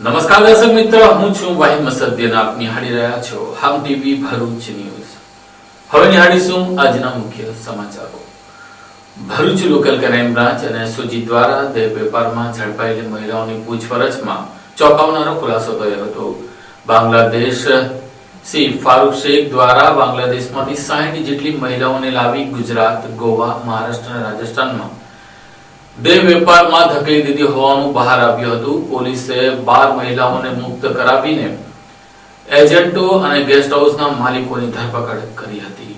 નમસ્કાર દર્શક મિત્ર, હું છું વાહિદ મસદિયન. આપ નિહાળી રહ્યા છો હમ ટીવી ભરૂચ ન્યૂઝ. હવે નિહાળીશું આજના મુખ્ય સમાચારો. ભરૂચ લોકલ ક્રાઇમ બ્રાન્ચ અને એસઓજી દ્વારા દેહ વેપારમાં ઝડપાયેલી મહિલાઓની પૂછપરછમાં ચોંકાવનારો ખુલાસો થયો હતો. બાંગ્લાદેશ સી ફારૂક શેખ દ્વારા બાંગ્લાદેશમાંથી 60 જેટલી મહિલાઓને લાવી ગુજરાત, ગોવા, મહારાષ્ટ્ર અને રાજસ્થાનમાં દેહ વેપારમાં ધકેલી દીધી હોવાનું બહાર આવ્યું હતું. પોલીસે 12 મહિલાઓને મુક્ત કરાવીને એજન્ટો અને ગેસ્ટ હાઉસના માલિકોની ધરપકડ કરી હતી.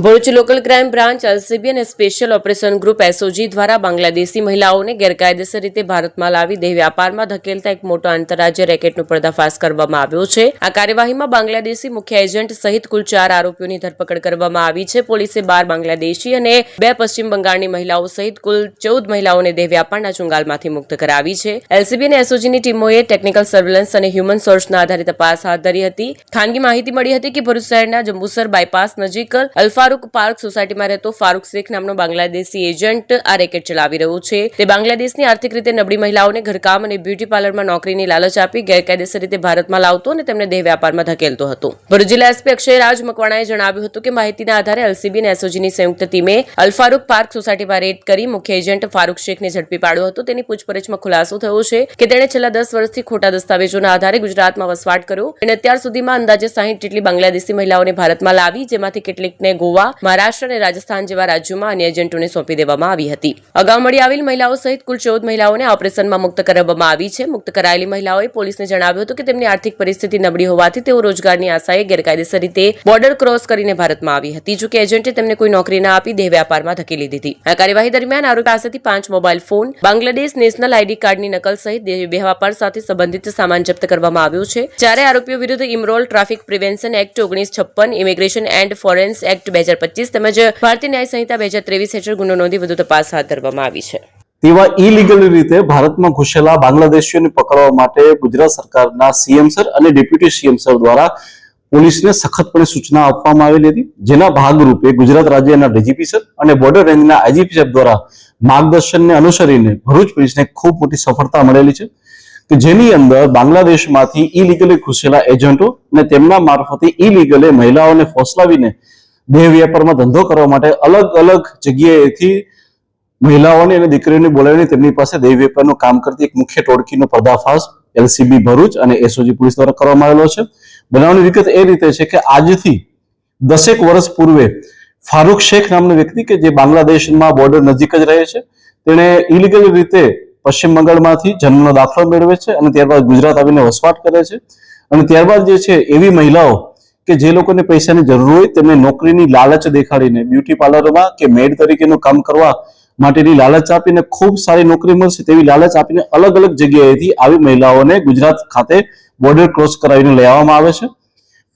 Bharuch local crime branch LCB અને સ્પેશિયલ ઓપરેશન ગ્રુપ એસઓજી દ્વારા બાંગ્લાદેશી મહિલાઓને ગેરકાયદેસર રીતે ભારતમાં લાવી દેહ વ્યાપારમાં ધકેલતા એક મોટો આંતરરાજ્ય રેકેટનો પર્દાફાશ કરવામાં આવ્યો છે. આ કાર્યવાહીમાં બાંગ્લાદેશી મુખ્ય એજન્ટ સહિત કુલ 4 આરોપીઓની ધરપકડ કરવામાં આવી છે. પોલીસે 12 બાંગ્લાદેશી અને 2 પશ્ચિમ બંગાળની મહિલાઓ સહિત કુલ 14 મહિલાઓને દેહ વ્યાપારના ચુંગાલમાંથી મુક્ત કરાવી છે. એલસીબી અને એસઓજીની ટીમોએ ટેકનિકલ સર્વેલન્સ અને હ્યુમન સોર્સના આધારે તપાસ હાથ ધરી હતી. ખાનગી માહિતી મળી હતી કે ભરૂચ શહેરના જંબુસર બાયપાસ નજીક ફારૂક પાર્ક સોસાયટીમાં રહેતો ફારૂક શેખ નામનો બાંગ્લાદેશી એજન્ટ આ રેકેટ ચલાવી રહ્યો છે. તે બાંગ્લાદેશની આર્થિક રીતે નબળી મહિલાઓને ઘરકામ અને બ્યુટી પાર્લરમાં નોકરીની લાલચ આપી ગેરકાયદેસર રીતે ભારતમાં લાવતો અને તેમને દેહ વ્યાપારમાં ધકેલતો હતો. ભરૂચ જિલ્લા એસપી અક્ષયરાજ મકવાણાએ જણાવ્યું હતું કે માહિતીના આધારે એલસીબી અને એસઓજીની સંયુક્ત ટીમે અલફારૂક પાર્ક સોસાયટીમાં રેડ કરી મુખ્ય એજન્ટ ફારૂક શેખને ઝડપી પાડ્યો હતો. તેની પૂછપરછમાં ખુલાસો થયો છે કે તેણે છેલ્લા 10 વર્ષથી ખોટા દસ્તાવેજોના આધારે ગુજરાતમાં વસવાટ કર્યો. તેણે અત્યાર સુધીમાં અંદાજે 60 જેટલી બાંગ્લાદેશી મહિલાઓને ભારતમાં લાવી, જેમાંથી કેટલીકને ગોવા, મહારાષ્ટ્ર અને રાજસ્થાન જેવા રાજ્યોમાં અન્ય એજન્ટોને સોંપી દેવામાં આવી હતી. અગાઉ મળી આવેલી મહિલાઓ સહિત કુલ 14 મહિલાઓને આ ઓપરેશનમાં મુક્ત કરવામાં આવી છે. મુક્ત કરાયેલી મહિલાઓએ પોલીસને જણાવ્યું હતું કે તેમની આર્થિક પરિસ્થિતિ નબળી હોવાથી તેઓ રોજગારની આશાએ ગેરકાયદેસર રીતે બોર્ડર ક્રોસ કરીને ભારતમાં આવી હતી. જોકે એજન્ટે તેમને કોઈ નોકરી ના આપી દેહ વ્યાપારમાં ધકેલી દીધી. આ કાર્યવાહી દરમિયાન આરોપી પાસેથી 5 mobile phone, Bangladesh national ID કાર્ડની નકલ સહિત દેહ વ્યાપાર સાથે સંબંધિત સામાન જપ્ત કરવામાં આવ્યું છે. ચારે આરોપીઓ વિરુદ્ધ immoral traffic prevention act 1956, immigration and foreigners act 2025 તેમજ ભારતીય ન્યાય સંહિતા 2023 હેઠળ ગુનો નોંધી વધુ તપાસ હાથ ધરવામાં આવી છે. તેવા ઇલીગલ રીતે ભારતમાં ઘૂસેલા બાંગ્લાદેશીઓને પકડવા માટે ગુજરાત સરકારના સીએમ સર અને ડેપ્યુટી સીએમ સર દ્વારા પોલીસને સખતપણે સૂચના આપવામાં આવેલી હતી. જેના ભાગરૂપે ગુજરાત રાજ્યના ડીજીપી સર અને બોર્ડર રેન્જના આઈજીપી સાહેબ દ્વારા માર્ગદર્શનને અનુસરીને ભરૂચ પોલીસને ખૂબ મોટી સફળતા મળેલી છે કે જેની અંદર બાંગ્લાદેશમાંથી ઇલીગલી ઘૂસેલા એજન્ટો અને તેમના મારફતે ઇલીગલે મહિલાઓને ફોસલાવીને દેહ વ્યાપારમાં ધંધો કરવા માટે અલગ અલગ જગ્યાએથી મહિલાઓને અને દીકરીઓને બોલાવીને તેમની પાસે દેહ વેપારનું કામ કરતી એક મુખ્ય ટોળકીનો પર્દાફાશ એલસીબી ભરૂચ અને એસઓજી પોલીસ દ્વારા કરવામાં આવેલો છે. બનાવની વિગત એ રીતે છે કે આજથી 10 વર્ષ પૂર્વે ફારૂક શેખ નામનો વ્યક્તિ કે જે બાંગ્લાદેશમાં બોર્ડર નજીક જ રહે છે, તેણે ઇલીગલ રીતે પશ્ચિમ બંગાળમાંથી જન્મનો દાખલો મેળવે છે અને ત્યારબાદ ગુજરાત આવીને વસવાટ કરે છે. અને ત્યારબાદ જે છે એવી મહિલાઓ કે જે લોકોને પૈસાની જરૂર હોય તેમને નોકરીની લાલચ દેખાડીને બ્યુટી પાર્લરમાં કે મેડ તરીકેનું કામ કરવા માટેની લાલચ આપીને ખૂબ સારી નોકરી મળશે તેવી લાલચ આપીને અલગ અલગ જગ્યાએથી આવી મહિલાઓને ગુજરાત ખાતે બોર્ડર ક્રોસ કરાવીને લઈ આવવામાં આવે છે.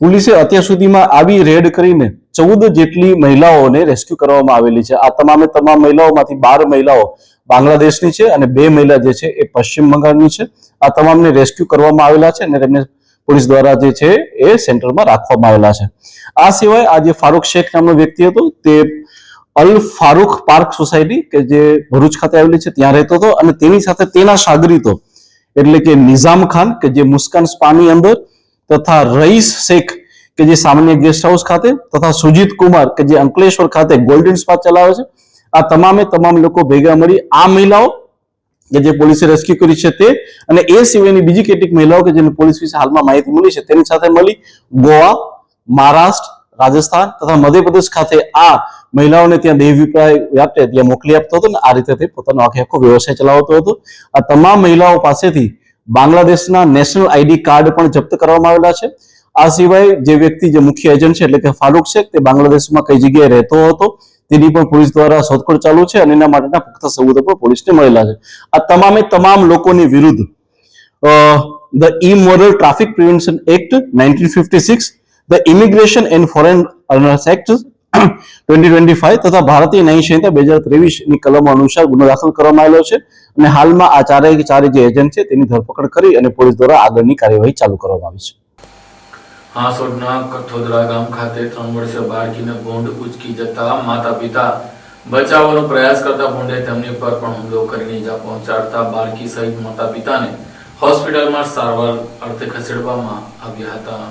પોલીસે અત્યાર સુધીમાં આવી રેડ કરીને 14 જેટલી મહિલાઓને રેસ્ક્યુ કરવામાં આવેલી છે. આ તમામ મહિલાઓમાંથી 12 મહિલાઓ બાંગ્લાદેશની છે અને 2 મહિલા જે છે એ પશ્ચિમ બંગાળની છે. આ તમામને રેસ્ક્યુ કરવામાં આવેલા છે અને તેમને પોલીસ દ્વારા જે છે એ સેન્ટરમાં રાખવામાં આવેલા છે. આ સિવાય આ જે ફારૂક શેખ નામનો વ્યક્તિ હતો તે અલ ફારૂક પાર્ક સોસાયટી કે જે ભરૂચ ખાતે આવેલી છે ત્યાં રહેતો હતો અને તેની સાથે તેના શાગરીતો એટલે કે નિઝામ ખાન કે જે મુસ્કાન સ્પાની અંદર તથા રઈસ શેખ કે જે સામાન્ય ગેસ્ટ હાઉસ ખાતે તથા સુજીત કુમાર કે જે અંકલેશ્વર ખાતે ગોલ્ડન સ્પા ચલાવે છે, આ તમામ લોકો ભેગા મળી આ મહિલાઓ કે જે પોલીસે રેસ્ક્યુ કરી છે તે અને એ સિવાયની બીજી કેટલીક મહિલાઓ કે જેને પોલીસ વિશે હાલમાં માહિતી મળી છે તેની સાથે મળી ગોવા, મહારાષ્ટ્ર, રાજસ્થાન તથા મધ્યપ્રદેશ ખાતે આ મહિલાઓને ત્યાં દેહ વ્યાપાર ત્યાં મોકલી આપતો હતો ને આ રીતે તે પોતાનો આખો વ્યવસાય ચલાવતો હતો. આ તમામ મહિલાઓ પાસેથી બાંગ્લાદેશના નેશનલ આઈડી કાર્ડ પણ જપ્ત કરવામાં આવેલા છે. આ સિવાય જે વ્યક્તિ જે મુખ્ય એજન્ટ છે એટલે કે ફારૂક શેખ તે બાંગ્લાદેશમાં કઈ જગ્યાએ રહેતો હતો તેની પણ પોલીસ દ્વારા શોધખોળ ચાલુ છે અને એના માટેના પુખ્ત સબૂતો પણ પોલીસને મળેલા છે. આ તમામ લોકોની વિરુદ્ધ the immoral traffic prevention act 1956, the immigration and foreign act 2025 તથા ભારતીય ન્યાય સંહિતા 2023 ની કલમો અનુસાર ગુનો દાખલ કરવામાં આવેલો છે અને હાલમાં આ ચારે જે એજન્ટ છે તેની ધરપકડ કરી અને પોલીસ દ્વારા આગળની કાર્યવાહી ચાલુ કરવામાં આવી છે. હાંસોડના કઠોદરા ગામ ખાતે 3 વર્ષીય બાળકીને ભૂંડ ઉચકી જતા માતા પિતા બચાવવાનો પ્રયાસ કરતા ભૂંડે તેમની પર પણ હુમલો કરીને ઈજા પહોંચાડતા બાળકી સહિત માતા પિતાને હોસ્પિટલમાં સારવાર અર્થે ખસેડવામાં આવ્યા હતા.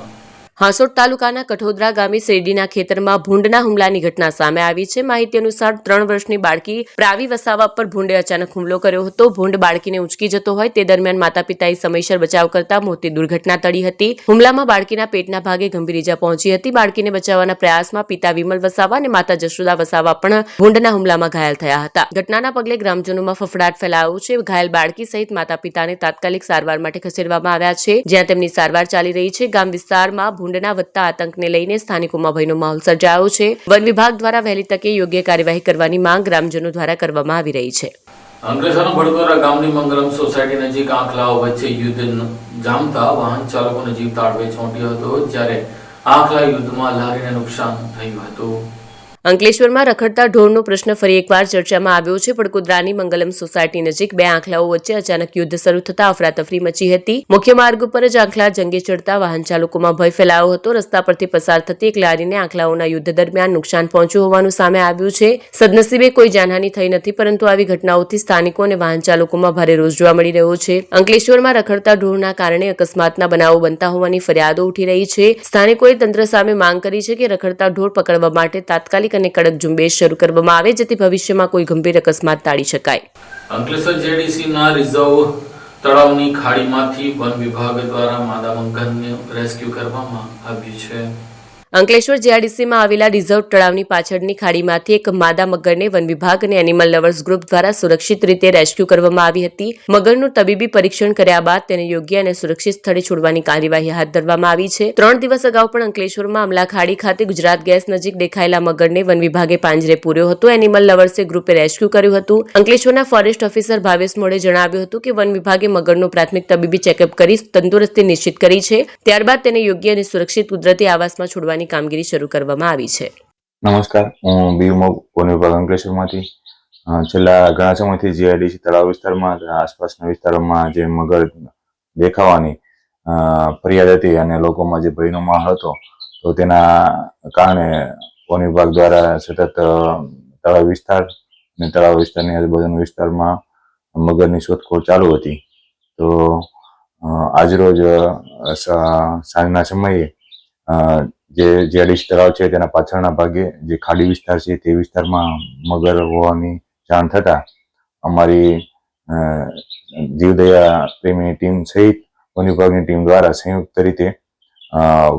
હાંસોટ તાલુકાના કઠોદરા ગામે શેરડીના ખેતરમાં ભૂંડના હુમલાની ઘટના સામે આવી છે. માહિતી અનુસાર 3 વર્ષની બાળકી પ્રાવી વસાવા પર ભૂંડે અચાનક હુમલો કર્યો હતો. ભૂંડ બાળકીને ઉંચકી જતો હોય તે દરમિયાન માતા પિતાએ સમયસર બચાવ કરતા મોટી દુર્ઘટના ટળી હતી. હુમલામાં બાળકીના પેટના ભાગે ગંભીર ઈજા પહોંચી હતી. બાળકીને બચાવવાના પ્રયાસમાં પિતા વિમલ વસાવા અને માતા જશોદા વસાવા પણ ભૂંડના હુમલામાં ઘાયલ થયા હતા. ઘટનાના પગલે ગ્રામજનોમાં ફફડાટ ફેલાયો છે. ઘાયલ બાળકી સહિત માતા પિતાને તાત્કાલિક સારવાર માટે ખસેડવામાં આવ્યા છે, જ્યાં તેમની સારવાર ચાલી રહી છે. ગામ વિસ્તારમાં ભૂંડના વધતા આતંકને લઈને સ્થાનિકોમાં ભયનો માહોલ સર્જાયો છે. વન વિભાગ દ્વારા વહેલી તકે યોગ્ય કાર્યવાહી કરવાની માંગ ગ્રામજનો દ્વારા કરવામાં આવી રહી છે. અંકલેશ્વરના ભડકોરા ગામની મંગલમ સોસાયટી નજીક આંખલાઓ વચ્ચે યુદ્ધ જામતા વાહન ચાલકોનો જીવ તાળવે ચોંટ્યો હતો, જ્યારે આંખલા યુદ્ધમાં લારીને નુકસાન થયું હતું. અંકલેશ્વરમાં રખડતા ઢોરનો પ્રશ્ન ફરી એકવાર ચર્ચામાં આવ્યો છે. પડકોદરાની મંગલમ સોસાયટી નજીક 2 આંખલાઓ વચ્ચે અચાનક યુદ્ધ શરૂ થતા અફરાતફરી મચી હતી. મુખ્ય માર્ગ ઉપર જ આંખલા જંગે ચડતા વાહન ચાલકોમાં ભય ફેલાયો હતો. રસ્તા પરથી પસાર થતી એક લારીને આંખલાઓના યુદ્ધ દરમિયાન નુકસાન પહોંચ્યું હોવાનું સામે આવ્યું છે. સદનસીબે કોઈ જાનહાની થઈ નથી, પરંતુ આવી ઘટનાઓથી સ્થાનિકો અને વાહન ચાલકોમાં ભારે રોષ જોવા મળી રહ્યો છે. અંકલેશ્વરમાં રખડતા ઢોરના કારણે અકસ્માતના બનાવો બનતા હોવાની ફરિયાદો ઉઠી રહી છે. સ્થાનિકોએ તંત્ર સામે માંગ કરી છે કે રખડતા ઢોર પકડવા માટે તાત્કાલિક અને કડક ઝુંબેશ શરૂ કરવામાં આવે, જેથી ભવિષ્યમાં કોઈ ગંભીર અકસ્માત ટાળી શકાય. અંકલેશ્વર જેડીસીના રિઝર્વ તળાવની ખાડીમાંથી વન વિભાગ દ્વારા માદા મગરને રેસ્ક્યુ કરવામાં આવ્યું છે. અંકલેશ્વર જીઆઈડીસીમાં આવેલા રિઝર્વ તળાવની પાછળની ખાડીમાંથી એક માદા મગરને વન વિભાગ અને એનિમલ લવર્સ ગ્રુપ દ્વારા સુરક્ષિત રીતે રેસ્ક્યુ કરવામાં આવી હતી. મગરનું તબીબી પરીક્ષણ કર્યા બાદ તેને યોગ્ય અને સુરક્ષિત સ્થળે છોડવાની કાર્યવાહી હાથ ધરવામાં આવી છે. 3 દિવસ અગાઉ પણ અંકલેશ્વરમાં અમલા ખાડી ખાતે ગુજરાત ગેસ નજીક દેખાયેલા મગરને વન વિભાગે પાંજરે પૂર્યો હતો. એનિમલ લવર્સે ગ્રુપે રેસ્ક્યુ કર્યું હતું. અંકલેશ્વરના ફોરેસ્ટ ઓફિસર ભાવેશ મોડે જણાવ્યું હતું કે વન વિભાગે મગરનો પ્રાથમિક તબીબી ચેકઅપ કરી તંદુરસ્તી નિશ્ચિત કરી છે. ત્યારબાદ તેને યોગ્ય અને સુરક્ષિત કુદરતી આવાસમાં છોડવાની કામગીરી શરૂ કરવામાં આવી છે. નમસ્કાર, હું બીયુમો વન વિભાગ અંકલેશ્વરમાંથી છેલ્લા ઘણા સમયથી જીઆઈડીસી તળાવ વિસ્તારમાં આસપાસના વિસ્તારોમાં જે મગર દેખાવાની ફરિયાદ હતી અને લોકોમાં જે ભયનો માહોલ હતો, તો તેના કારણે વન વિભાગ દ્વારા સતત તળાવ વિસ્તાર અને તળાવ વિસ્તારની આજુબાજુના વિસ્તારમાં મગરની શોધખોળ ચાલુ હતી. તો આજરોજ સાંજના સમયે જે જીઆઈડીસી તળાવ છે તેના પાછળના ભાગે જે ખાડી વિસ્તાર છે તે વિસ્તારમાં મગર હોવાની જાણ થતાં અમારી જીવદયા પ્રેમીની ટીમ સહિત વન વિભાગની ટીમ દ્વારા સંયુક્ત રીતે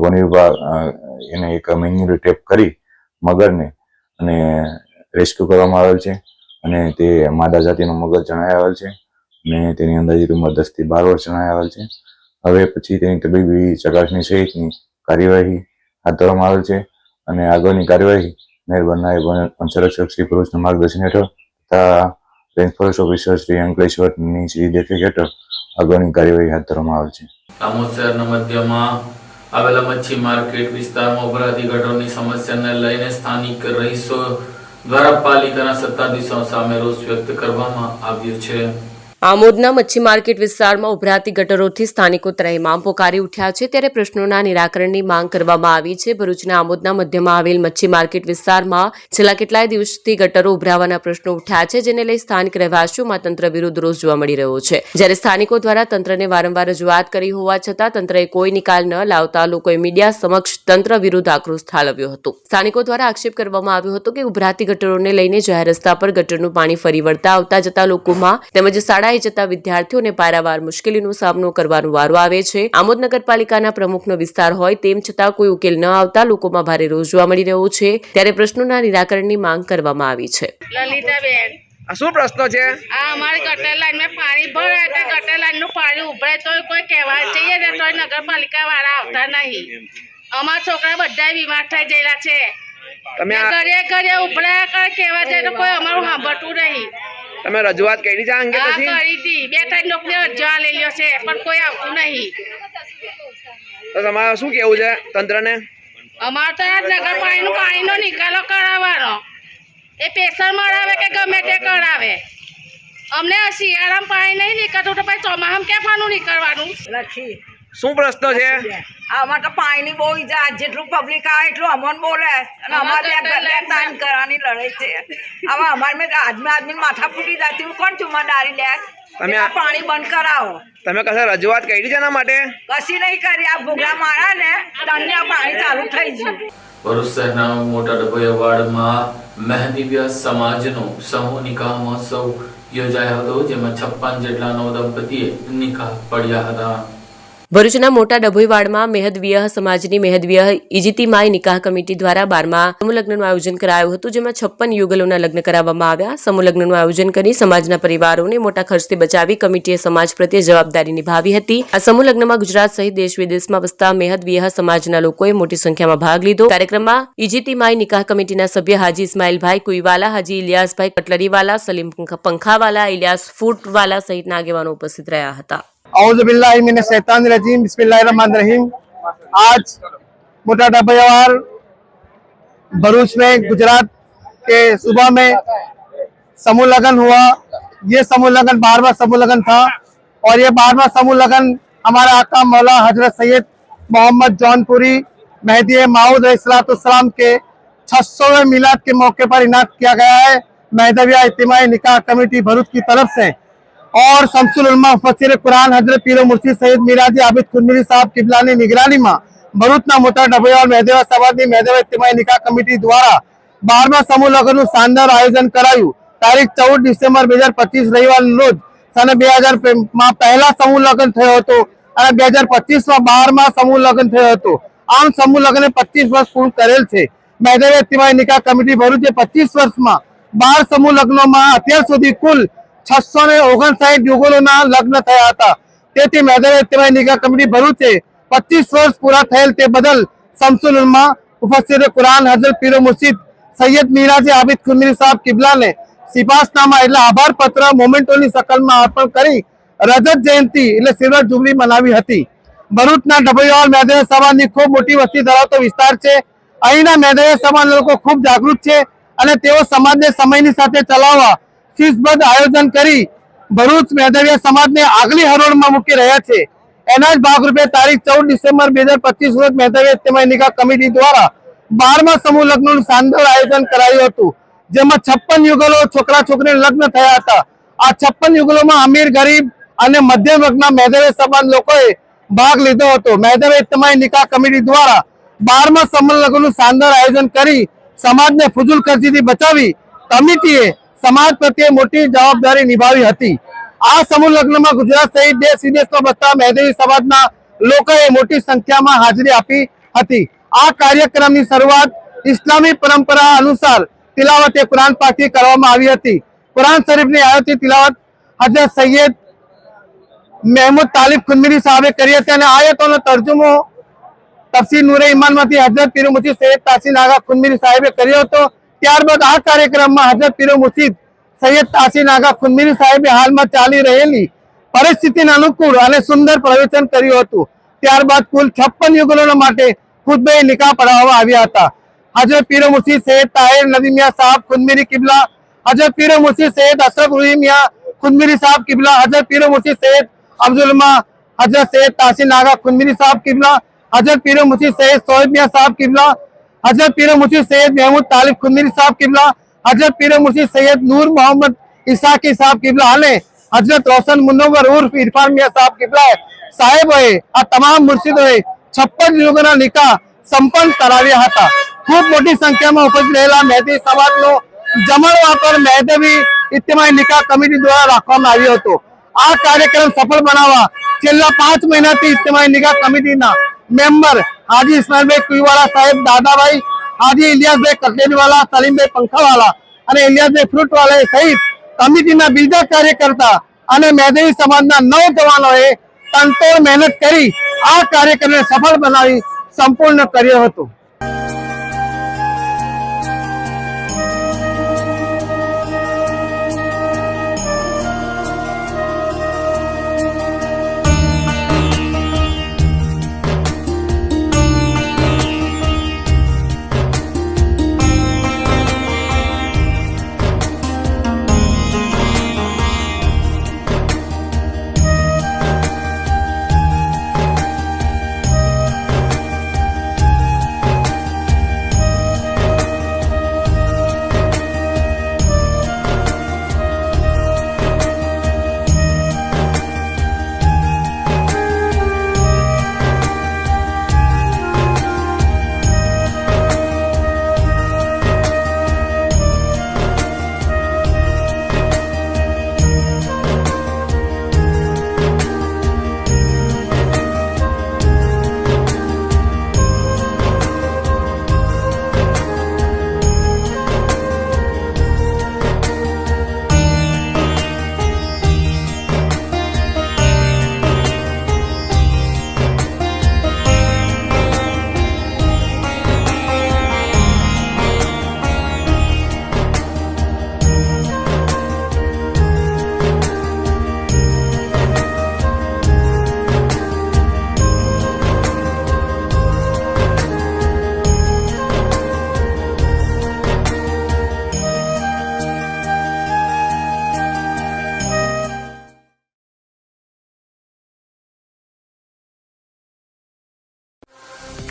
વન વિભાગ એને એક મેન્યુઅલી ટેપ કરી મગરને અને રેસ્ક્યુ કરવામાં આવેલ છે. અને તે માદા જાતિનો મગર જણાઈ આવેલ છે અને તેની અંદાજિત ઉંમર 10 થી 12 વર્ષ જણાઈ આવેલ છે. હવે પછી તેની તબીબી ચકાસણી સહિતની કાર્યવાહી હાથ ધરવામાં આવેલ છે અને આગળની કાર્યવાહી મહેરબાન નાયબ વન સંરક્ષક શ્રી ભરૂચના માર્ગદર્શન હેઠળ તથા રેન્જ ફોરેસ્ટ ઓફિસર શ્રી અંકલેશ્વરની શ્રી દેખરેખ હેઠળ આગળની કાર્યવાહી હાથ ધરવામાં આવેલ છે. આમોદ શહેરના મધ્યમાં આવેલા મચ્છી માર્કેટ વિસ્તારમાં ઉભરાતી ગટરની સમસ્યાને લઈને સ્થાનિક રહીશો દ્વારા પાલિકાના સત્તાધીશો સામે રોષ વ્યક્ત કરવામાં આવ્યો છે. આમોદના મચ્છી માર્કેટ વિસ્તારમાં ઉભરાતી ગટરોથી સ્થાનિકો ત્રાહિમામ પોકારી ઉઠ્યા છે, ત્યારે પ્રશ્નોના નિરાકરણની માંગ કરવામાં આવી છે. ભરૂચના આમોદના મધ્યમાં આવેલ મચ્છી માર્કેટ વિસ્તારમાં છેલ્લા કેટલાય દિવસથી ગટરો ઉભરાવાના પ્રશ્નો ઉઠ્યા છે, જેને લઈ સ્થાનિક રહેવાસીઓમાં તંત્ર વિરુદ્ધ રોષ જોવા મળી રહ્યો છે. જ્યારે સ્થાનિકો દ્વારા તંત્રને વારંવાર રજૂઆત કરી હોવા છતાં તંત્રએ કોઈ નિકાલ ન લાવતા લોકોએ મીડિયા સમક્ષ તંત્ર વિરુદ્ધ આક્રોશ ઠાલવ્યો હતો. સ્થાનિકો દ્વારા આક્ષેપ કરવામાં આવ્યો હતો કે ઉભરાતી ગટરોને લઈને જાહેર રસ્તા પર ગટરનું પાણી ફરી વળતા આવતા જતા લોકોમાં તેમજ શાળાએ જતા વિદ્યાર્થીઓને પારાવાર મુશ્કેલીનો સામનો કરવાનો વારો આવે છે. આમોદ નગરપાલિકાના પ્રમુખનો વિસ્તાર હોય તેમ છતાં કોઈ ઉકેલ ન આવતા લોકોમાં ભારે રોષ જોવા મળી રહ્યો છે, ત્યારે પ્રશ્નોના નિરાકરણની માંગ કરવામાં આવી છે. લલિતાબેન, શું પ્રશ્નો છે? આ અમારી ગટર લાઈનમાં પાણી ભરાય તો ગટર લાઈનનું પાણી ઉભરાય તો કોઈ કહેવા જઈએ ને તો નગરપાલિકા વાળા આવતા નહીં. અમારા છોકરા બધા બીમાર થઈ ગયેલા છે. તમે ઘરે ઘરે ઉભરાયા કરે કહેવા જાય તો કોઈ અમારું સાંભળતું નહીં. તમે રજૂઆત કરી છે આ અંગે? હા, પછી કરી હતી. 2-3 લોકોને અરજીઓ લેલ્યો છે પણ કોઈ આવતું નહીં. તો તમારે શું કેવું છે તંત્રને? અમારે તો આ નગરપાલિકાનું પાણીનો નિકાલો કરાવવાનો, એ પ્રેશર મરાવે કે ગમે તે કરાવે. અમને શિયાળામાં પાણી નહીં નીકળતું તો પછી ચોમાસામાં ક્યાં પાણી નીકળવાનું? શું પ્રશ્ન છે? આમાં તો પાણીની બહુ ઈજા, જેટલું પબ્લિક આવે એટલું અમોન બોલે અને અમારે ત્યાં ઘરે તાન કરવાની લડાઈ છે. આમાં અમારે મેં આદમી માથા ફૂટી જતી, કોણ ચુમ્માદારી લે? તમે પાણી બંધ કરાવો. તમે કશા રજૂઆત કરી છે એના માટે? કશી નહીં કરી. આ ભોગા મારા ને તને પાણી ચાલુ થઈ ગયું. ભરૂચ શહેરના મોટા ડભોઈ વાડમાં મહેદીવ્ય સમાજનો સમૂહ નિકાહ મહોત્સવ યોજાયો હતો, જેમાં 56 જેટલા નવદંપતીએ નિકાહ પડ્યા હતા. ભરૂચના મોટા ડભોઈવાડમાં મેહદવિયહ સમાજની મેહદવિયહ ઇજિતિમાઈ નિકાહ કમિટી દ્વારા 12મા સમૂહ લગ્નનું આયોજન કરાયું હતું, જેમાં 56 યુગલોના લગ્ન કરાવવામાં આવ્યા. સમૂહ લગ્નનું આયોજન કરી સમાજના પરિવારોને મોટા ખર્ચથી બચાવી કમિટીએ સમાજ પ્રત્યે જવાબદારી નિભાવી હતી. આ સમૂહ લગ્નમાં ગુજરાત સહિત દેશ વિદેશમાં વસતા મેહદવિયહ સમાજના લોકોએ મોટી સંખ્યામાં ભાગ લીધો. કાર્યક્રમમાં ઇજિતિમાઈ નિકાહ કમિટીના સભ્ય હાજી ઇસ્માઇલભાઈ કુઈવાલા, હાજી ઇલિયાસભાઈ કટલરીવાલા, સલીમ પંખાવાલા, ઇલિયાસ ફૂટવાલા સહિતના આગેવાનો ઉપસ્થિત રહ્યા હતા. औज़ुबिल्लाहि मिनश शैतानिर रजीम, बिस्मिल्लाहिर्रहमानिर्रहीम। आज मोटा डबैयावार भरूच में गुजरात के सुबह में समूह लगन हुआ। ये समूह लगन 12वां समूह लगन था और ये 12वां समूह लगन हमारा आका मौला हजरत सैयद मोहम्मद जौनपुरी मेहदी माऊद अलैहिस्सलाम के 600वें मिलाद के मौके पर इनाद किया गया है मेहदविया इज्तिमाई निकाह कमेटी भरूच की तरफ से। और शमसुल उलमा मुफस्सिर कुरान हजरत पीर मुर्शिद सैयद मीराजी आबिद खुदमिरी साहब किबलानी निगरानी में भरूचना मोटा डभोई और मेहदेवा समाजनी मेहदेवा इज्तिमाई निकाह कमिटी द्वारा 12મા સમૂહ લગ્નનું શાનદાર આયોજન કરાયું. તારીખ 14 ડિસેમ્બર 2025 રવિવાર રોજ સને 2000 માં પહેલા સમૂહ લગ્ન થયો હતો અને 2025 માં 12મા સમૂહ લગ્ન થયો હતો. આમ સમૂહ લગ્ને 25 વર્ષ પૂર્ણ કરેલ છે. મેહદેવા ઇજ્તિમાઈ નિકાહ કમિટી ભરૂચે 25 વર્ષમાં 12 સમૂહ લગ્નોમાં અત્યાર સુધી કુલ 659 યુગલોના લગ્ન થયા હતા. તેથી મેહદેવા ઇજ્તિમાઈ નિકાહ કમિટી ભરૂચે 25 વર્ષ પૂરા થયેલ તે બદલ શમસુલ ઉલમા મુફસ્સિર કુરાન હજરત પીર મુર્શિદ સૈયદ મીરાજી આબિદ ખુદમિરી સાહેબ કિબલાને સિપાસનામા એટલે આભાર પત્ર મોમેન્ટોની શકલમાં અર્પણ કરી રજત જયંતિ એટલે સિલ્વર જુબલી મનાવી હતી. ભરૂચના ડભોઈવાડ મેહદેવા સમાજની ખૂબ મોટી વસ્તી ધરાવતો વિસ્તાર છે. અહીંના મેહદેવા સમાજના લોકો ખૂબ જાગૃત છે અને તેઓ સમાજને સમયની સાથે ચલાવવા શિસ્તબદ્ધ આયોજન કરી ભરૂચ મેહદવિયા સમાજને આગલી હરોળમાં મૂકી રહ્યા છે. એના જ ભાગરૂપે તારીખ 14 ડિસેમ્બર 2025 રોજ મેહદવિયા ઇજ્તિમાઈ નિકાહ કમિટી દ્વારા 12મા સમૂહ લગ્નનું શાનદાર આયોજન કરાયું હતું, જેમાં 56 યુગલો છોકરા છોકરીના લગ્ન થયા હતા. આ 56 યુગલોમાં અમીર ગરીબ અને મધ્યમ વર્ગના મેહદવિયા સમાજ લોકોએ ભાગ લીધો હતો. મેહદવિયા ઇજ્તિમાઈ નિકાહ કમિટી દ્વારા 12મા સમૂહ લગ્નનું શાનદાર આયોજન કરી સમાજને ફુજુલ ખર્ચીથી બચાવી કમિટીએ સમાજ પ્રત્યે મોટી જવાબદારી નિભાવી હતી. આ સમૂહ લગ્નમાં ગુજરાત સહિત દેશ વિદેશમાં વસતા મેહદવી સમાજના લોકોએ મોટી સંખ્યામાં હાજરી આપી હતી. આ કાર્યક્રમની શરૂઆત ઇસ્લામી પરંપરા અનુસાર તિલાવતે કુરાન પાકથી કરવામાં આવી હતી. કુરાન શરીફની આયાતી તિલાવત હજરત સૈયદ મહેમૂદ તાલિબ ખુદમિરી સાહેબે કરી હતી અને આયતોનો તર્જુમો તફસીર નૂરે ઈમાનમાંથી હજરત પીર મુર્શિદ સૈયદ તાસીન આગા ખુદમિરી સાહેબે કર્યો હતો. ત્યારબાદ આ કાર્યક્રમમાં હજરત પીર મુર્શિદ સૈયદ તાસીન આગા ખુદમિરી સાહેબે હાલમાં ચાલી રહેલી પરિસ્થિતિને અનુકૂળ અને સુંદર પ્રવચન કર્યું હતું. ત્યારબાદ કુલ 56 યુગલો માટે ખુતબે નિકાહ પઢાવવામાં આવ્યા હતા. હજરત પીર મુર્શિદ સૈયદ તાહિર નદી મિયા સાહેબ ખુદમિરી કિબલા, હજરત પીર મુર્શિદ સૈયદ અશરફ રૂહી મિયા ખુદમિરી સાહેબ કિબલા, હજરત પીર મુર્શિદ સૈયદ અબ્દુલમા, હજરત સૈયદ તાસીન આગા ખુદમિરી સાહેબ કિબલા, હજરત પીર મુર્શિદ સૈયદ સોહેબ મિયા સાહેબ કિબલા, हजरत पीर मुर्शिद सैयद महमूद तालिब खुदमिरी साहब किबला, हजरत पीर मुर्शिद सैयद नूर मोहम्मद इसाकी साहब किबला અને હજરત રોશન મુનવ્વર ઉર્ફ ઇરફાન મિયા સાહેબ કિબલા સાહેબોએ આ તમામ મુર્શિદોએ 56 યુગના નિકાહ સંપન્ન કરાવ્યા હતા. ખૂબ મોટી સંખ્યામાં ઉપસ્થિત રહેલા મેહદી સમાજનો જમણવાર પર મેહદવી ઇજ્તિમાઈ નિકાહ કમિટી દ્વારા રાખવામાં આવ્યો હતો. આ કાર્યક્રમ સફળ બનાવવા છેલ્લા 5 મહિનાથી ઇજ્તિમાઈ નિકાહ કમિટીના મેમ્બર हाजी इस्माइलभाई कुईवाला साहेब, दादाभाई, हाजी इलियासभाई कटलेरीवाला, सलीमभाई पंखावाला અને ઇલિયાસભાઈ ફ્રૂટવાલા સહિત કમિટીના બીજા કાર્યકર્તા અને મેહદવી સમાજના નવજવાનોએ તનતોડ મહેનત કરી આ કાર્યક્રમને સફળ બનાવી સંપૂર્ણ કર્યો હતો.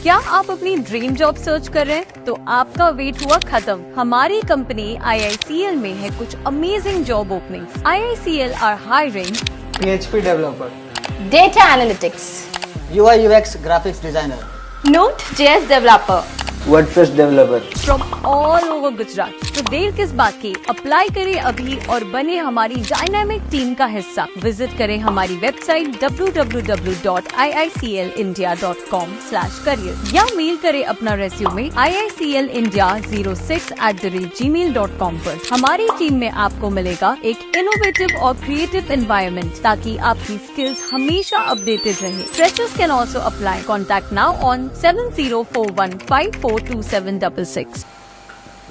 क्या आप अपनी ड्रीम जॉब सर्च कर रहे हैं? तो आपका वेट हुआ खत्म। हमारी कंपनी IICL में है कुछ amazing job openings. IICL are hiring PHP developer, data analytics, UI UX graphics designer, Node.js developer WordPress developer. From all over Gujarat. तो देर किस बात की, अप्लाई करें अभी और बने हमारी डायनामिक टीम का हिस्सा। विजिट करें हमारी वेबसाइट www.iiclindia.com/career या मेल करें अपना रेज्यूमे iiclindia06@gmail.com पर। हमारी टीम में आपको मिलेगा एक इनोवेटिव और क्रिएटिव एनवायरनमेंट ताकि आपकी स्किल्स हमेशा अपडेटेड रहे। Freshers can also apply. Contact now on 7041542766।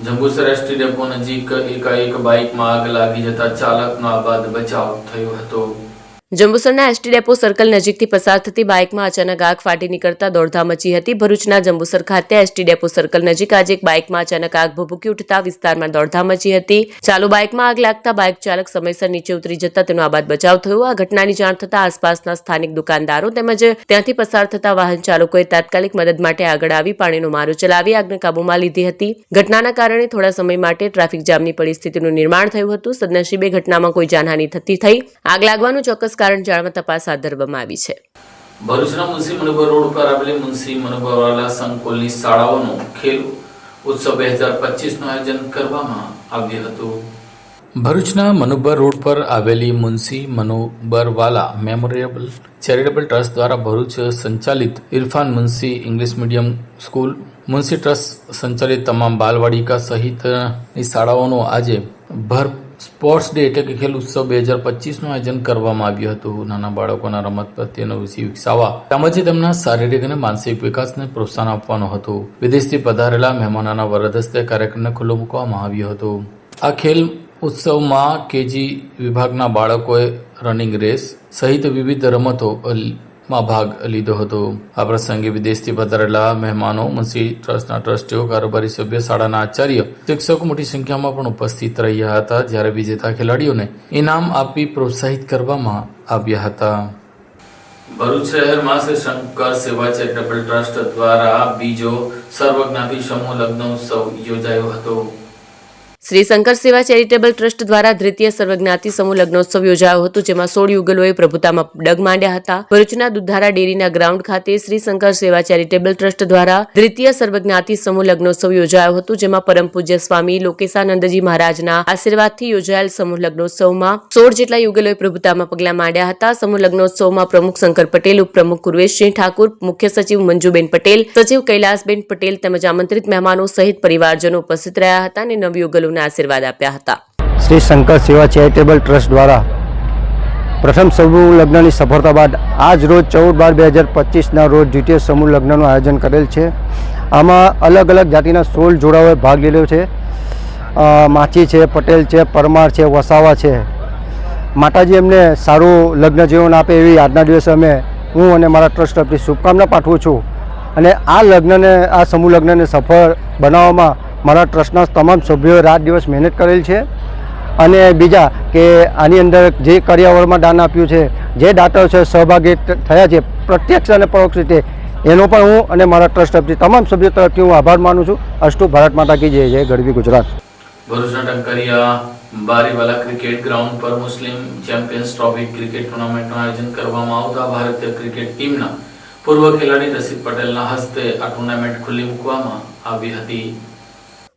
Jambusar ST depot નજીક એકાએક બાઇકમાં આગ લાગી જતા ચાલકનો આબાદ બચાવ થયો હતો। જંબુસરના એસટી ડેપો સર્કલ નજીકથી પસાર થતી બાઇકમાં અચાનક આગ ફાટી નીકળતા દોડધામ મચી હતી। ભરૂચના જંબુસર ખાતે એસટી ડેપો સર્કલ નજીક આજે એક બાઇકમાં અચાનક આગ ભભૂકી ઉઠતા વિસ્તારમાં દોડધામ મચી હતી। ચાલુ બાઇકમાં આગ લાગતા બાઇક ચાલક સમયસર નીચે ઉતરી જતા તેનો આબાદ બચાવ થયો। આ ઘટનાની જાણ થતા આસપાસના સ્થાનિક દુકાનદારો તેમજ ત્યાંથી પસાર થતા વાહન ચાલકોએ તાત્કાલિક મદદ માટે આગળ આવી પાણીનો મારો ચલાવી આગને કાબૂમાં લીધી હતી। ઘટનાના કારણે થોડા સમય માટે ટ્રાફિક જામની પરિસ્થિતિનું નિર્માણ થયું હતું। સદનસીબે ઘટનામાં કોઈ જાનહાનિ થતી થઈ। આગ લાગવાનું ચોક્કસ કારણ જાણવા તપાસ હાથ ધરવામાં આવી છે। ભરૂચના મુનસી મનુબર રોડ પર આવેલી મુનસી મનુબરવાલા સંકુલની શાળાઓનો ખેલ ઉત્સવ 2025નું આયોજન કરવામાં આવ્યું હતું। ભરૂચના મનુબર રોડ પર આવેલી Munshi Manubarwala memorial charitable trust દ્વારા ભરૂચ સંચાલિત Irfan Munshi English medium school, Munshi trust સંચાલિત તમામ બાલવાડિકા સહિતની શાળાઓનો આજે ભર સ્પોર્ટ્સ ડે એટલે કે ખેલ ઉત્સવ 2025નું આયોજન કરવામાં આવ્યું હતું। નાના બાળકોના રમત પ્રત્યેનો રુચિ વિકસાવવા તેમજ તેમના શારીરિક અને માનસિક વિકાસને પ્રોત્સાહન આપવાનો હતો। વિદેશથી પધારેલા મહેમાનોના વરદ હસ્તે કાર્યક્રમને ખુલ્લો મૂકવામાં આવ્યો હતો। આ ખેલ ઉત્સવમાં કેજી વિભાગના બાળકોએ રનિંગ રેસ સહિત વિવિધ રમતોમાં ભાગ લીધો હતો। આ પ્રસંગે વિદેશથી પધારેલા મહેમાનો, મુનસી ટ્રસ્ટના ટ્રસ્ટીઓ, કારોબારી સભ્ય, શાળાના આચાર્ય, શિક્ષકો મોટી સંખ્યામાં પણ ઉપસ્થિત રહ્યા હતા। જ્યારે વિજેતા ખેલાડીઓને ઇનામ આપી પ્રોત્સાહિત કરવામાં આવ્યા હતા। ભરૂચ શહેરમાં શ્રી શંકર સેવા ચેરિટેબલ ટ્રસ્ટ દ્વારા બીજો સર્વજ્ઞાતિ સમૂહ લગ્ન ઉત્સવ યોજાયો હતો। શ્રી શંકર સેવા ચેરિટેબલ ટ્રસ્ટ દ્વારા દ્વિતીય સર્વજ્ઞાતિ સમૂહ લગ્નોત્સવ યોજાયો હતો, જેમાં 16 યુગલોએ પ્રભુતામાં ડગ માંડ્યા હતા। ભરૂચના દુધારા ડેરીના ગ્રાઉન્ડ ખાતે શ્રી શંકર સેવા ચેરિટેબલ ટ્રસ્ટ દ્વારા દ્વિતીય સર્વજ્ઞાતિ સમૂહ લગ્નોત્સવ યોજાયો હતો, જેમાં પરમ પૂજ્ય સ્વામી લોકેશાનંદજી મહારાજના આશીર્વાદથી યોજાયેલ સમૂહ લગ્નોત્સવમાં 16 જેટલા યુગલોએ પ્રભુતામાં પગલાં માંડ્યા હતા। સમૂહ લગ્નોત્સવમાં પ્રમુખ શંકર પટેલ, ઉપપ્રમુખ કુરવેશસિંહ ઠાકુર, મુખ્ય સચિવ મંજુબેન પટેલ, સચિવ કૈલાસબેન પટેલ તેમજ આમંત્રિત મહેમાનો સહિત પરિવારજનો ઉપસ્થિત રહ્યા હતા અને નવયુગલો આશીર્વાદ આપ્યા હતા। શ્રી શંકર સેવા ચેરિટેબલ ટ્રસ્ટ દ્વારા પ્રથમ સમૂહ લગ્નની સફળતા બાદ આજ રોજ 14/12/2025ના રોજ દ્વિતીય સમૂહ લગ્નનું આયોજન કરેલ છે। આમાં અલગ અલગ જાતિના 16 જોડાઓએ ભાગ લીધો છે। માછી છે, પટેલ છે, પરમાર છે, વસાવા છે। માતાજી એમને સારું લગ્ન જીવન આપે એવી આજના દિવસે હું અને મારા ટ્રસ્ટ તરફથી શુભકામના પાઠવું છું। અને આ સમૂહ લગ્નને સફળ બનાવવામાં મારા ટ્રસ્ટના તમામ સભ્યોએ રાત દિવસ મહેનત કરેલ છે। અને બીજા કે આની અંદર જે કર્યાવરમાં દાન આપ્યું છે, જે દાતાઓ છે સહભાગી થયા છે પ્રત્યક્ષ અને પરોક્ષ રીતે, એનો પણ હું અને મારા ટ્રસ્ટ તરફથી તમામ સભ્યો તરફથી હું આભાર માનું છું। અસ્તુ ભારત માતા કી જય, જય ગરવી ગુજરાત। ભરૂચના ટંકારિયા બારીવાલા ક્રિકેટ ગ્રાઉન્ડ પર મુસ્લિમ ચેમ્પિયન્સ ટ્રોફી ક્રિકેટ ટુર્નામેન્ટનું આયોજન કરવામાં આવતા ભારતીય ક્રિકેટ ટીમના પૂર્વ ખેલાડી રસિદ પટેલના હસ્તે આ ટુર્નામેન્ટ ખુલ્લી મૂકવામાં આવી હતી।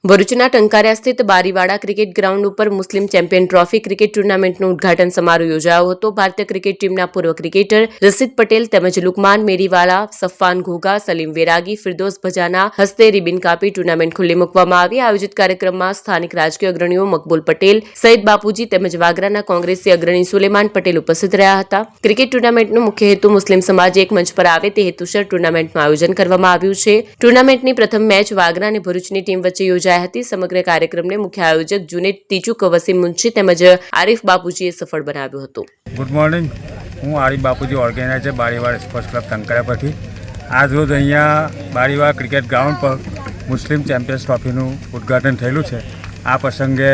ભરૂચના ટંકારિયા સ્થિત બારીવાડા ક્રિકેટ ગ્રાઉન્ડ ઉપર મુસ્લિમ ચેમ્પિયન ટ્રોફી ક્રિકેટ ટુર્નામેન્ટનું ઉદઘાટન સમારોહ યોજાયો હતો। ભારતીય ક્રિકેટ ટીમના પૂર્વ ક્રિકેટર રસિદ પટેલ તેમજ લુકમાન મેરીવાલા, સફવાન ઘોઘા, સલીમ વેરાગી, ફિરદોસ ભજાના હસ્તે રિબિન કાપી ટુર્નામેન્ટ ખુલ્લી મૂકવામાં આવી। આયોજિત કાર્યક્રમમાં સ્થાનિક રાજકીય અગ્રણીઓ મકબૂલ પટેલ, સઈદ બાપુજી તેમજ વાગરાના કોંગ્રેસી અગ્રણી સુલેમાન પટેલ ઉપસ્થિત રહ્યા હતા। ક્રિકેટ ટુર્નામેન્ટનો મુખ્ય હેતુ મુસ્લિમ સમાજ એક મંચ પર આવે તે હેતુસર ટુર્નામેન્ટનું આયોજન કરવામાં આવ્યું છે। ટુર્નામેન્ટની પ્રથમ મેચ વાગરા અને ભરૂચની ટીમ વચ્ચે યોજાઈ હતી। સમગ્ર કાર્યક્રમને મુખ્ય આયોજક જુનેદ ટીચુક, વસીમ મુંશી તેમજ આરિફ બાપુજીએ સફળ બનાવ્યું હતું। ગુડ મોર્નિંગ, હું આરિફ બાપુજી, ઓર્ગેનાઇઝર બારીવાડા સ્પોર્ટ્સ ક્લબ ટંકારિયા પરથી આજ રોજ અહીંયા બારીવાડા ક્રિકેટ ગ્રાઉન્ડ પર મુસ્લિમ ચેમ્પિયન્સ ટ્રોફીનું ઉદ્ઘાટન થયેલું છે। આ પ્રસંગે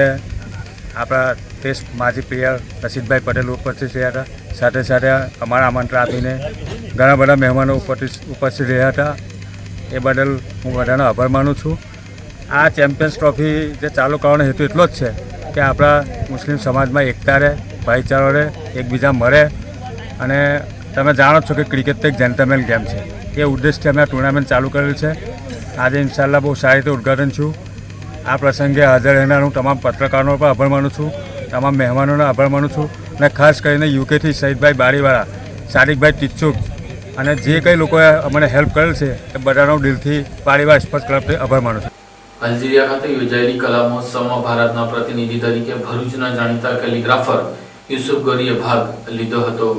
આપણા ટેસ્ટ માજી પ્લેયર રસીદભાઈ પટેલ ઉપસ્થિત રહ્યા હતા। સાથે સાથે અમારા આમંત્રણ આપીને ઘણા બધા મહેમાનો ઉપસ્થિત રહ્યા હતા। એ બદલ હું બધાનો આભાર માનું છું. આ ચેમ્પિયન્સ ટ્રોફી જે ચાલુ કરવાનો હેતુ એટલો જ છે કે આપણા મુસ્લિમ સમાજમાં એકતા રહે, ભાઈચારો રહે, એકબીજા મળે. અને તમે જાણો છો કે ક્રિકેટ તો એક જેન્ટલમેન ગેમ છે. એ ઉદ્દેશથી અમે આ ટુર્નામેન્ટ ચાલુ કરેલું છે. આજે ઇન્શાલ્લાહ બહુ સારી રીતે ઉદ્ઘાટન છું. આ પ્રસંગે હાજર રહેનાર હું તમામ પત્રકારોનો પણ આભાર માનું છું, તમામ મહેમાનોનો આભાર માનું છું. અને ખાસ કરીને યુકેથી શહીદભાઈ બારીવાળા, સાદિકભાઈ ટીચુક અને જે કંઈ લોકોએ અમને હેલ્પ કરેલ છે એ બધાનો દિલથી બારીવાર સ્પોર્ટ્સ ક્લબથી આભાર માનું છું. અલ્જીરિયા ખાતે યોજાયેલી કલા મહોત્સવમાં ભારતના પ્રતિનિધિ તરીકે ભરૂચના જાણીતા કેલિગ્રાફર યુસુફ ગોરીએ ભાગ લીધો હતો.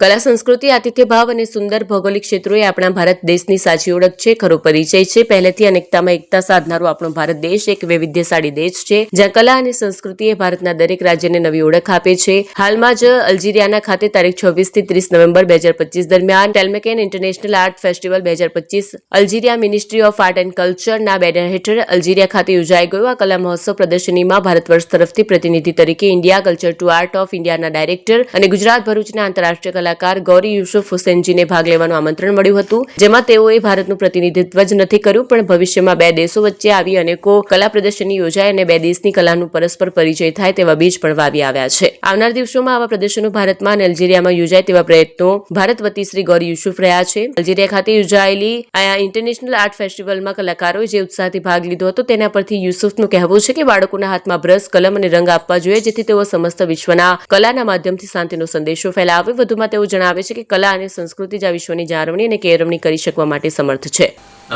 કલા સંસ્કૃતિ, આતિથ્ય ભાવ અને સુંદર ભૌગોલિક ક્ષેત્રો એ આપણા ભારત દેશની સાચી ઓળખ છે, ખરો પરિચય છે. પહેલેથી અનેકતામાં એકતા સાધનારો આપણો ભારત દેશ એક વૈવિધ્યશાળી દેશ છે, જ્યાં કલા અને સંસ્કૃતિએ ભારતના દરેક રાજ્યને નવી ઓળખ આપે છે. હાલમાં જ અલ્જીરિયાના ખાતે તારીખ 26 થી 30 નવેમ્બર 2025 દરમિયાન Tlemcen international art festival 2025 Algeria ministry of art and કલ્ચરના બેનર હેઠળ અલ્જીરિયા ખાતે યોજાઈ ગયો. આ કલા મહોત્સવ પ્રદર્શનીમાં ભારત વર્ષ તરફથી પ્રતિનિધિ તરીકે India culture two art of ઇન્ડિયાના ડાયરેક્ટર અને ગુજરાત ભરૂચના આંતરરાષ્ટ્રીય કલાકાર ગૌરી યુસુફ હુસેનજીને ભાગ લેવાનું આમંત્રણ મળ્યું હતું, જેમાં તેઓએ ભારતનું પ્રતિનિધિત્વ જ નથી કર્યું, પણ ભવિષ્યમાં બે દેશો વચ્ચે આવી અનેકો કલા પ્રદર્શની યોજાય અને બે દેશની કલાનું પરસ્પર પરિચય થાય તેવા બીજ પણ વાવી આવ્યા છે. આવનાર દિવસોમાં આવા પ્રદર્શનો ભારતમાં અને અલ્જીરિયામાં યોજાય તેવા પ્રયત્નો ભારત વતી શ્રી ગૌરી યુસુફ રહ્યા છે. અલ્જીરિયા ખાતે યોજાયેલી આ ઇન્ટરનેશનલ આર્ટ ફેસ્ટિવલમાં કલાકારોએ જે ઉત્સાહથી ભાગ લીધો હતો તેના પરથી યુસુફનું કહેવું છે કે બાળકોના હાથમાં બ્રશ, કલમ અને રંગ આપવા જોઈએ, જેથી તેઓ સમસ્ત વિશ્વના કલાના માધ્યમથી શાંતિનો સંદેશો ફેલાવે. વધુમાં તેઓ જણાવે છે કે કલા અને સંસ્કૃતિ જ આ વિશ્વની જાળવણી અને કેળવણી કરી શકવા માટે સમર્થ છે.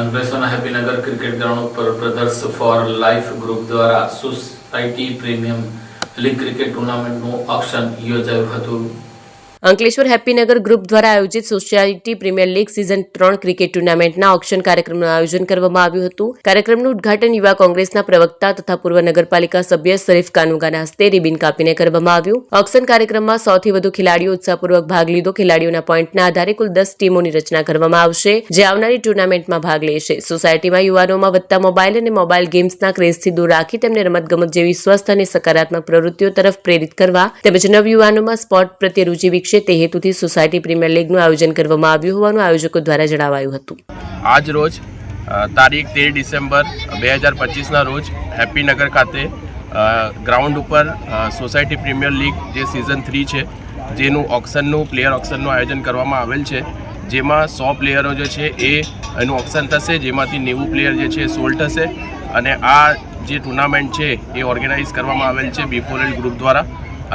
અંકલેશ્વરના હેપીનગર ક્રિકેટ ગ્રાઉન્ડ ઉપર બ્રધર્સ ફોર લાઈફ ગ્રુપ દ્વારા સોસાયટી પ્રીમિયમ લીગ ક્રિકેટ ટુર્નામેન્ટનું ઓક્શન યોજાયું હતું. અંકલેશ્વર હેપીનગર ગ્રુપ દ્વારા આયોજિત society premier league season 3 cricket ટુર્નામેન્ટના ઓક્શન કાર્યક્રમનું આયોજન કરવામાં આવ્યું હતું. કાર્યક્રમનું ઉદ્ઘાટન યુવા કોંગ્રેસના પ્રવક્તા તથા પૂર્વ નગરપાલિકા સભ્ય શરીફ કાનુગાના હસ્તે રિબિન કાપીને કરવામાં આવ્યું. ઓક્શન કાર્યક્રમમાં 100 થી વધુ ખેલાડીઓ ઉત્સાહપૂર્વક ભાગ લીધો. ખેલાડીઓના પોઈન્ટના આધારે કુલ 10 ટીમોની રચના કરવામાં આવશે, જે આવનારી ટુર્નામેન્ટમાં ભાગ લેશે. સોસાયટીમાં યુવાનોમાં વધતા મોબાઈલ અને મોબાઈલ ગેમ્સના ક્રેઝથી દૂર રાખી તેમને રમતગમત જેવી સ્વસ્થ અને સકારાત્મક પ્રવૃત્તિઓ તરફ પ્રેરિત કરવા તેમજ નવયુવાનોમાં સ્પોર્ટ પ્રત્યે રુચિ વિકસે તે હેતુથી સોસાયટી પ્રીમિયર લીગનું આયોજન કરવામાં આવ્યું હોવાનું આયોજકો દ્વારા જણાવાયું હતું. આજ રોજ તારીખ 13 ડિસેમ્બર 2025ના રોજ હેપીનગર ખાતે ગ્રાઉન્ડ ઉપર સોસાયટી પ્રીમિયર લીગ જે સિઝન 3 છે જેનું ઓક્શનનું પ્લેયર ઓક્શનનું આયોજન કરવામાં આવેલ છે, જેમાં 100 પ્લેયરો જે છે એનું ઓક્શન થશે, જેમાંથી 90 પ્લેયર જે છે સોલ્ડ થશે. અને આ જે ટુર્નામેન્ટ છે એ ઓર્ગેનાઇઝ કરવામાં આવેલ છે બી4એલ ગ્રુપ દ્વારા.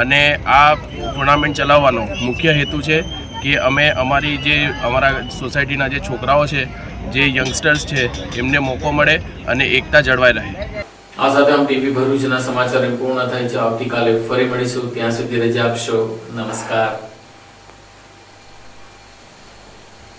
અને આ ટુર્નામેન્ટ ચલાવવાનો મુખ્ય હેતુ છે કે અમે અમારા સોસાયટીના જે છોકરાઓ છે, જે યંગસ્ટર્સ છે, એમને મોકો મળે અને એકતા જળવાઈ રહે. આ સાથે આમ ટીવી ભરૂચના સમાચાર પૂર્ણ થાય છે. આવતીકાલે ફરી મળીશું. ત્યાં સુધી રજા આપશો. નમસ્કાર.